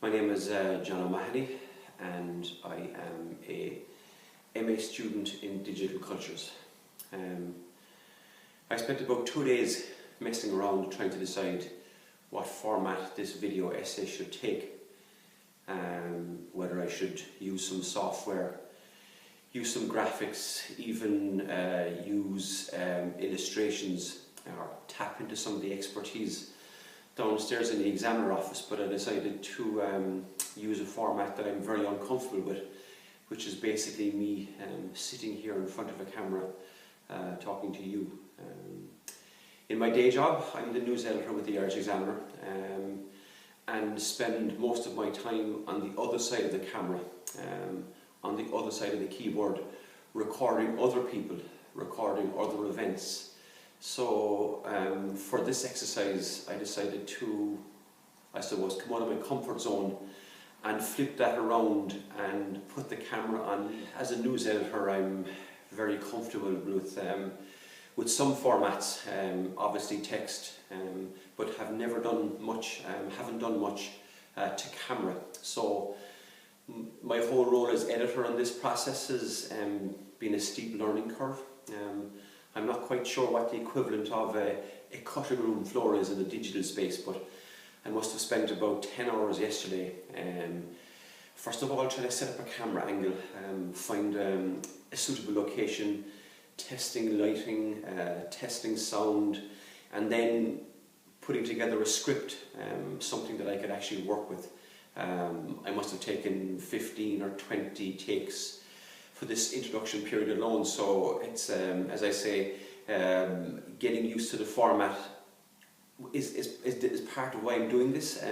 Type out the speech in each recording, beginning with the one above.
My name is John O'Mahony and I am a MA student in Digital Cultures. I spent about 2 days messing around trying to decide what format this video essay should take, whether I should use some software, use some graphics, even use illustrations or tap into some of the expertise downstairs in the examiner office, but I decided to use a format that I'm very uncomfortable with, which is basically me sitting here in front of a camera talking to you. In my day job, I'm the news editor with the Irish Examiner and spend most of my time on the other side of the camera, on the other side of the keyboard, recording other people, recording other events. So for this exercise I decided to, I suppose, come out of my comfort zone and flip that around and put the camera on. As a news editor, I'm very comfortable with some formats, obviously text, but have never done much, haven't done much to camera. So my whole role as editor in this process has been a steep learning curve. I'm not quite sure what the equivalent of a cutting room floor is in the digital space, but I must have spent about 10 hours yesterday. First of all, trying to set up a camera angle, find a suitable location, testing lighting, testing sound, and then putting together a script, something that I could actually work with. I must have taken 15 or 20 takes for this introduction period alone, so it's, as I say, getting used to the format is part of why I'm doing this,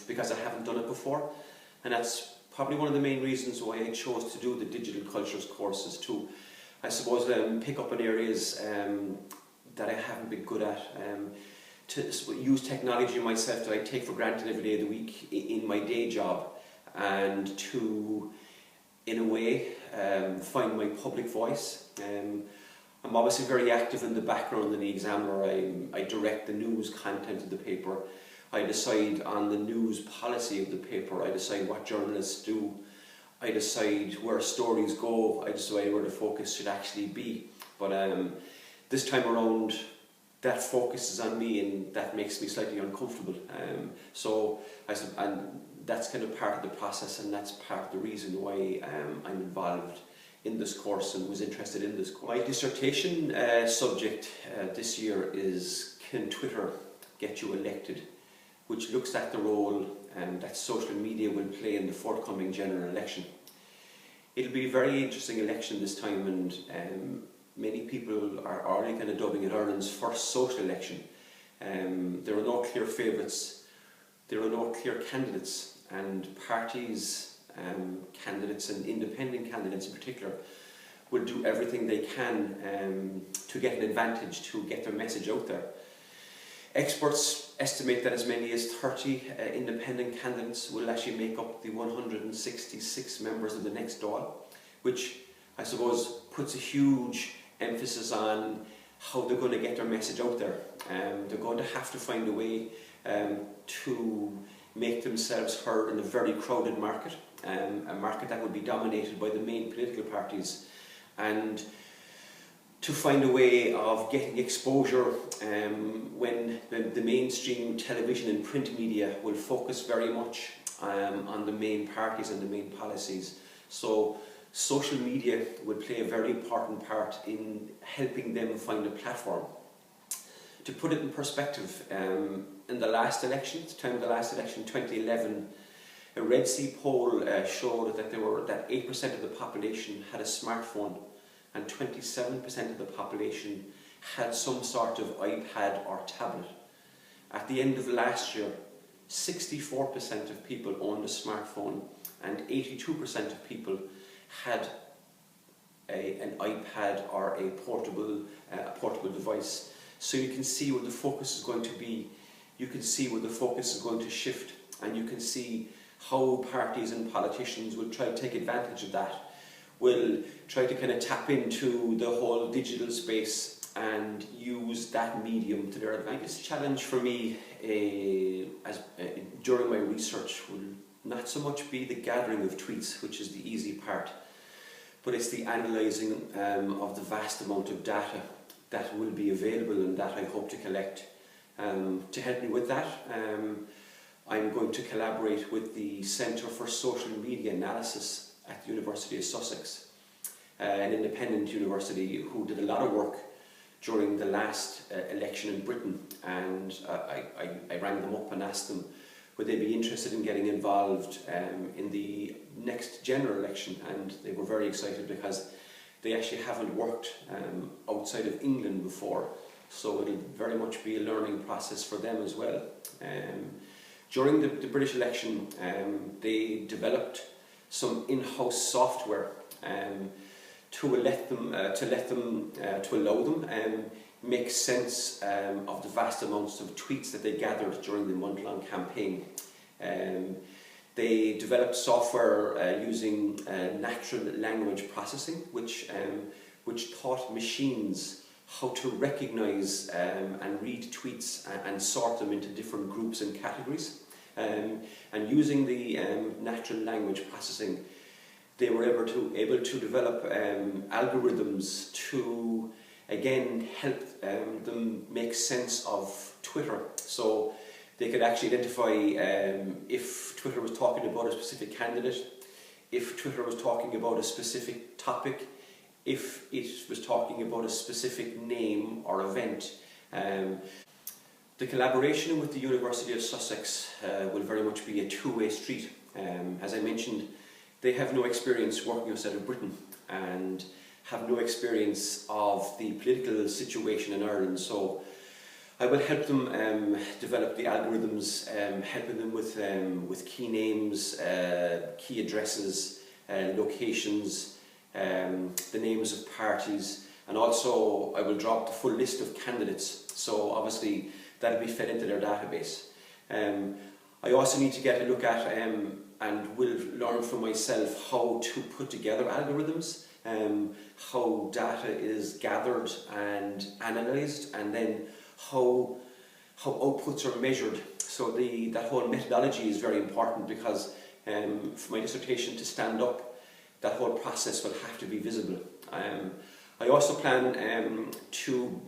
because I haven't done it before, and that's probably one of the main reasons why I chose to do the Digital Cultures courses too. I suppose pick up in areas that I haven't been good at, to use technology myself that I take for granted every day of the week in my day job, and to, in a way, find my public voice. I'm obviously very active in the background in the Examiner. I direct the news content of the paper. I decide on the news policy of the paper. I decide what journalists do. I decide where stories go. I decide where the focus should actually be. But this time around, that focus is on me, and that makes me slightly uncomfortable. And that's kind of part of the process, and that's part of the reason why I'm involved in this course and was interested in this course. My dissertation subject this year is "Can Twitter Get You Elected?", which looks at the role that social media will play in the forthcoming general election. It'll be a very interesting election this time, and many people are already kind of dubbing it Ireland's first social election. There are no clear favourites, there are no clear candidates, and parties, candidates and independent candidates in particular, will do everything they can to get an advantage, to get their message out there. Experts estimate that as many as 30 independent candidates will actually make up the 166 members of the next Dáil, which I suppose puts a huge emphasis on how they're going to get their message out there. They're going to have to find a way to make themselves heard in a very crowded market, a market that would be dominated by the main political parties, and to find a way of getting exposure when the mainstream television and print media will focus very much on the main parties and the main policies. So social media will play a very important part in helping them find a platform. To put it in perspective, in the last election, at the time of the last election, 2011, a Red C poll showed that 8% of the population had a smartphone, and 27% of the population had some sort of iPad or tablet. At the end of last year, 64% of people owned a smartphone, and 82% of people had an iPad or a portable device. So you can see where the focus is going to be, you can see where the focus is going to shift, and you can see how parties and politicians will try to take advantage of that, will try to kind of tap into the whole digital space and use that medium to their advantage. This challenge for me during my research will not so much be the gathering of tweets, which is the easy part, but it's the analysing of the vast amount of data that will be available and that I hope to collect. To help me with that, I'm going to collaborate with the Centre for Social Media Analysis at the University of Sussex, an independent university who did a lot of work during the last election in Britain, and I rang them up and asked them would they be interested in getting involved in the next general election, and they were very excited because they actually haven't worked outside of England before, so it'll very much be a learning process for them as well. During the British election, they developed some in-house software to allow them make sense of the vast amounts of tweets that they gathered during the month-long campaign. They developed software using natural language processing, which taught machines how to recognise and read tweets and sort them into different groups and categories. And using the natural language processing, they were able to develop algorithms to again help them make sense of Twitter. So they could actually identify if Twitter was talking about a specific candidate, if Twitter was talking about a specific topic, if it was talking about a specific name or event. The collaboration with the University of Sussex will very much be a two-way street. As I mentioned, they have no experience working outside of Britain and have no experience of the political situation in Ireland, so I will help them develop the algorithms, helping them with key names, key addresses, locations, the names of parties, and also I will draw up the full list of candidates, so obviously that will be fed into their database. I also need to get a look at and will learn for myself how to put together algorithms, how data is gathered and analysed, and then how outputs are measured. So that whole methodology is very important because for my dissertation to stand up, that whole process will have to be visible. I also plan to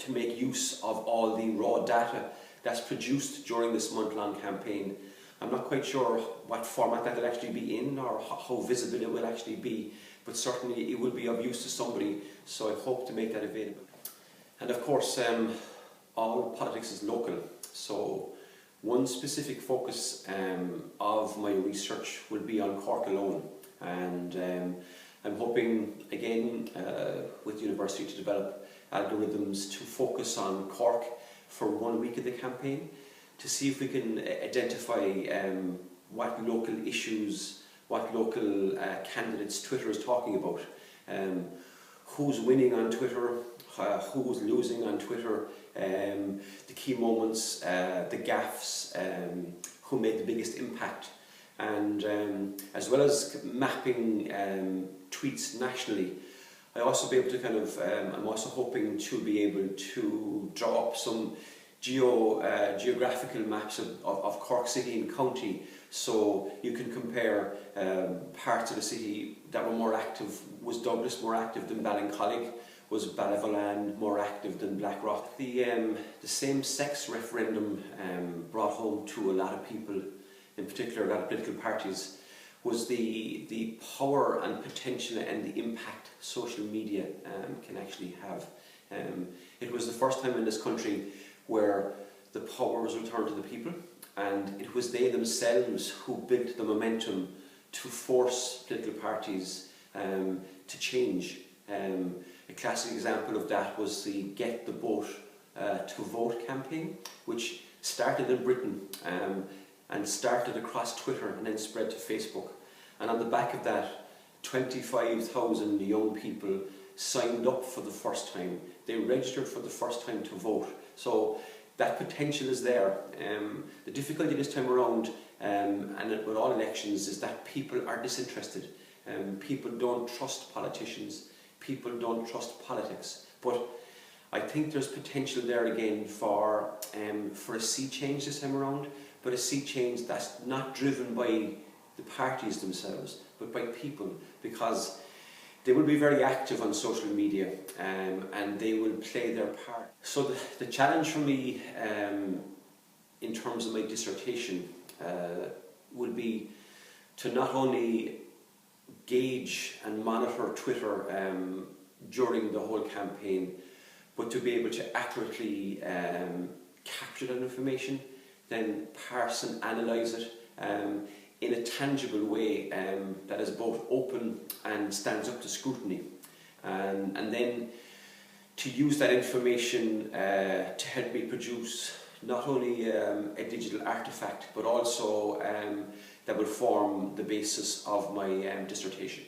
make use of all the raw data that's produced during this month-long campaign. I'm not quite sure what format that will actually be in or how visible it will actually be, but certainly it will be of use to somebody, so I hope to make that available. And of course, all politics is local, so one specific focus of my research will be on Cork alone, and I'm hoping again with the university to develop algorithms to focus on Cork for 1 week of the campaign, to see if we can identify what local issues, what local candidates Twitter is talking about, who's winning on Twitter, who's losing on Twitter, the key moments, the gaffes, who made the biggest impact, and as well as mapping tweets nationally. I also be able to I'm also hoping to be able to draw up some geographical maps of Cork City and County, so you can compare parts of the city that were more active. Was Douglas more active than Ballincollig? Was Ballyvolane more active than Blackrock? The same-sex referendum brought home to a lot of people, in particular a lot of political parties, was the power and potential and the impact social media can actually have. It was the first time in this country where the power was returned to the people, and it was they themselves who built the momentum to force political parties to change. A classic example of that was the Get the Boat to Vote campaign, which started in Britain and started across Twitter and then spread to Facebook. And on the back of that, 25,000 young people signed up for the first time. They registered for the first time to vote. So that potential is there. The difficulty this time around, and with all elections, is that people are disinterested. People don't trust politicians. People don't trust politics. But I think there's potential there again for a sea change this time around, but a sea change that's not driven by the parties themselves, but by people, because they will be very active on social media, and they will play their part. So the challenge for me in terms of my dissertation would be to not only gauge and monitor Twitter during the whole campaign, but to be able to accurately capture that information, then parse and analyse it in a tangible way that is both open and stands up to scrutiny, and then to use that information to help me produce not only a digital artefact, but also that will form the basis of my dissertation.